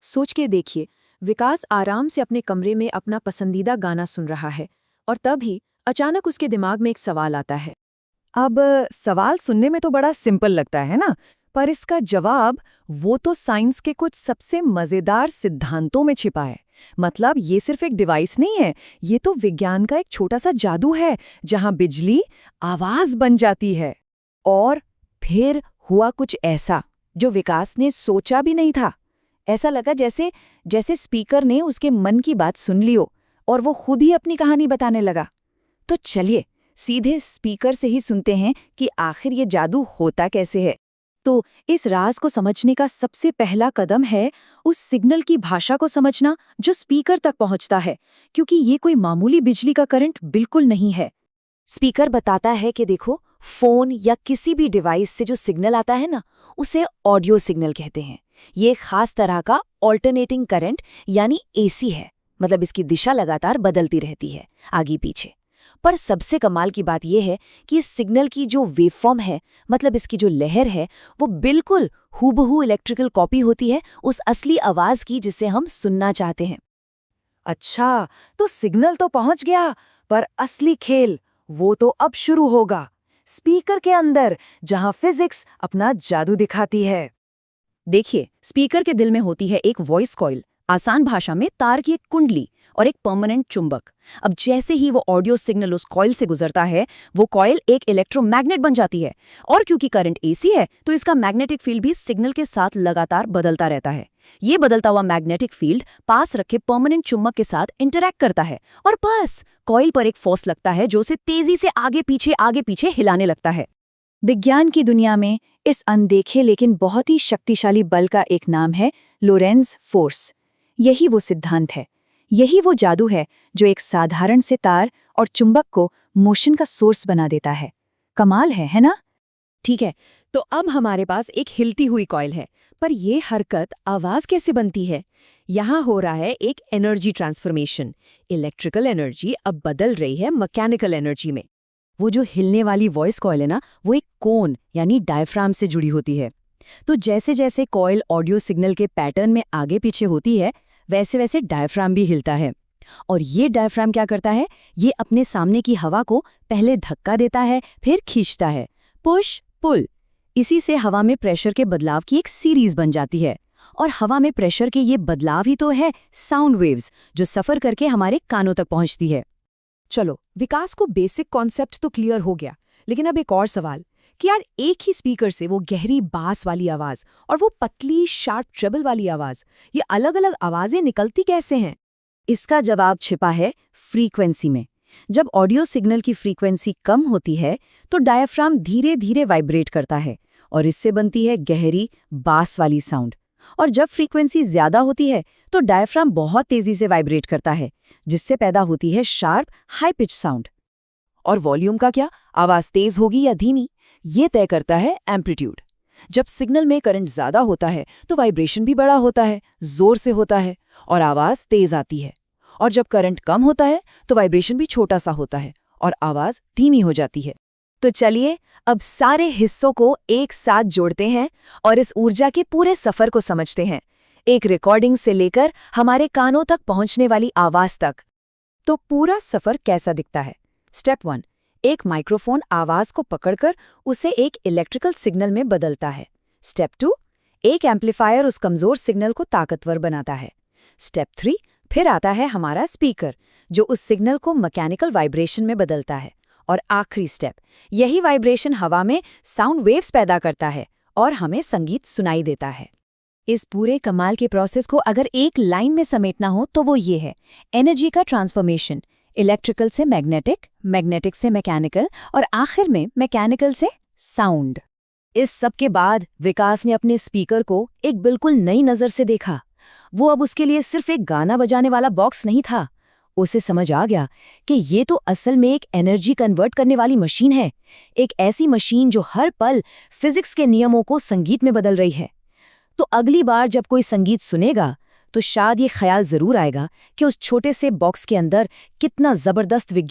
सोच के देखिए, विकास आराम से अपने कमरे में अपना पसंदीदा गाना सुन रहा है और तभी अचानक उसके दिमाग में एक सवाल आता है। अब सवाल सुनने में तो बड़ा सिंपल लगता है ना, पर इसका जवाब वो तो साइंस के कुछ सबसे मजेदार सिद्धांतों में छिपा है। मतलब ये सिर्फ एक डिवाइस नहीं है, ये तो विज्ञान का एक छोटा सा जादू है जहां बिजली आवाज बन जाती है। और फिर हुआ कुछ ऐसा जो विकास ने सोचा भी नहीं था। ऐसा लगा जैसे जैसे स्पीकर ने उसके मन की बात सुन ली हो और वो खुद ही अपनी कहानी बताने लगा। तो चलिए सीधे स्पीकर से ही सुनते हैं कि आखिर ये जादू होता कैसे है। तो इस राज को समझने का सबसे पहला कदम है उस सिग्नल की भाषा को समझना जो स्पीकर तक पहुंचता है, क्योंकि ये कोई मामूली बिजली का करंट बिल्कुल नहीं है। स्पीकर बताता है कि देखो, फोन या किसी भी डिवाइस से जो सिग्नल आता है ना, उसे ऑडियो सिग्नल कहते हैं। ये खास तरह का ऑल्टरनेटिंग करंट यानी एसी है। मतलब इसकी दिशा लगातार बदलती रहती है, आगे पीछे। पर सबसे कमाल की बात यह है कि इस सिग्नल की जो वेवफॉर्म है, मतलब इसकी जो लहर है, वो बिल्कुल हूबहू इलेक्ट्रिकल कॉपी होती है उस असली आवाज की जिसे हम सुनना चाहते हैं। अच्छा, तो सिग्नल तो पहुंच गया, पर असली खेल वो तो अब शुरू होगा, स्पीकर के अंदर, जहां फिजिक्स अपना जादू दिखाती है। देखिए, स्पीकर के दिल में होती है एक वॉइस कॉइल, आसान भाषा में तार की एक कुंडली और एक परमानेंट चुंबक। अब जैसे ही वो ऑडियो सिग्नल उस कॉइल से गुजरता है, वो कॉइल एक इलेक्ट्रोमैग्नेट बन जाती है। और क्योंकि करंट एसी है, तो इसका मैग्नेटिक फील्ड भी सिग्नल के साथ लगातार बदलता रहता है। ये बदलता हुआ मैग्नेटिक फील्ड पास रखे परमानेंट चुंबक के साथ इंटरैक्ट करता है और बस कॉइल पर एक फोर्स लगता है जो उसे तेजी से आगे पीछे हिलाने लगता है। विज्ञान की दुनिया में इस अनदेखे लेकिन बहुत ही शक्तिशाली बल का एक नाम है लोरेंज फोर्स। यही वो सिद्धांत है, यही वो जादू है जो एक साधारण से तार और चुंबक को मोशन का सोर्स बना देता है। कमाल है ना? ठीक है, तो अब हमारे पास एक हिलती हुई कॉइल है, पर ये हरकत आवाज कैसे बनती है? यहाँ हो रहा है एक एनर्जी ट्रांसफॉर्मेशन। इलेक्ट्रिकल एनर्जी अब बदल रही है मैकेनिकल एनर्जी में। वो जो हिलने वाली वॉइस कॉइल है ना, वो एक कोन यानी डायफ्राम से जुड़ी होती है। तो जैसे जैसे कॉइल ऑडियो सिग्नल के पैटर्न में आगे पीछे होती है, वैसे वैसे डायफ्राम भी हिलता है। और ये डायफ्राम क्या करता है? ये अपने सामने की हवा को पहले धक्का देता है, फिर खींचता है। Push pull. इसी से हवा में प्रेशर के बदलाव की एक सीरीज बन जाती है। और हवा में प्रेशर के ये बदलाव ही तो है साउंड वेव्स, जो सफर करके हमारे कानों तक पहुंचती है। चलो, विकास को बेसिक कॉन्सेप्ट तो क्लियर हो गया, लेकिन अब एक और सवाल कि यार, एक ही स्पीकर से वो गहरी बास वाली आवाज और वो पतली शार्प ट्रेबल वाली आवाज, ये अलग अलग आवाजें निकलती कैसे हैं? इसका जवाब छिपा है फ्रीक्वेंसी में। जब ऑडियो सिग्नल की फ्रीक्वेंसी कम होती है, तो डायफ्राम धीरे धीरे वाइब्रेट करता है और इससे बनती है गहरी बास वाली साउंड। और जब फ्रीक्वेंसी ज्यादा होती है, तो डायफ्राम बहुत तेजी से वाइब्रेट करता है, जिससे पैदा होती है शार्प हाई पिच साउंड। और वॉल्यूम का क्या? आवाज तेज होगी या धीमी, ये तय करता है एम्पलीट्यूड। जब सिग्नल में करंट ज्यादा होता है, तो वाइब्रेशन भी बड़ा होता है, जोर से होता है और आवाज तेज आती है। और जब करंट कम होता है, तो वाइब्रेशन भी छोटा सा होता है और आवाज धीमी हो जाती है। तो चलिए अब सारे हिस्सों को एक साथ जोड़ते हैं और इस ऊर्जा के पूरे सफर को समझते हैं, एक रिकॉर्डिंग से लेकर हमारे कानों तक पहुंचने वाली आवाज तक। तो पूरा सफर कैसा दिखता है? स्टेप 1, एक माइक्रोफोन आवाज को पकड़कर उसे एक इलेक्ट्रिकल सिग्नल में बदलता है। स्टेप 2, एक एम्पलीफायर उस कमजोर सिग्नल को ताकतवर बनाता है। स्टेप 3, फिर आता है हमारा स्पीकर, जो उस सिग्नल को मैकेनिकल वाइब्रेशन में बदलता है। और आखिरी स्टेप, यही वाइब्रेशन हवा में साउंड वेव्स पैदा करता है और हमें संगीत सुनाई देता है। इस पूरे कमाल के प्रोसेस को अगर एक लाइन में समेटना हो तो वो ये है: एनर्जी का ट्रांसफॉर्मेशन, इलेक्ट्रिकल से मैग्नेटिक, मैग्नेटिक से मैकेनिकल और आखिर में मैकेनिकल से साउंड। इस सब के बाद विकास ने अपने स्पीकर को एक बिल्कुल नई नज़र से देखा। वो अब उसके लिए सिर्फ एक गाना बजाने वाला बॉक्स नहीं था। उसे समझ आ गया कि ये तो असल में एक एनर्जी कन्वर्ट करने वाली मशीन है, एक ऐसी मशीन जो हर पल फिजिक्स के नियमों को संगीत में बदल रही है। तो अगली बार जब कोई संगीत सुनेगा, तो शायद ये ख्याल जरूर आएगा कि उस छोटे से बॉक्स के अंदर कितना जबरदस्त विज्ञान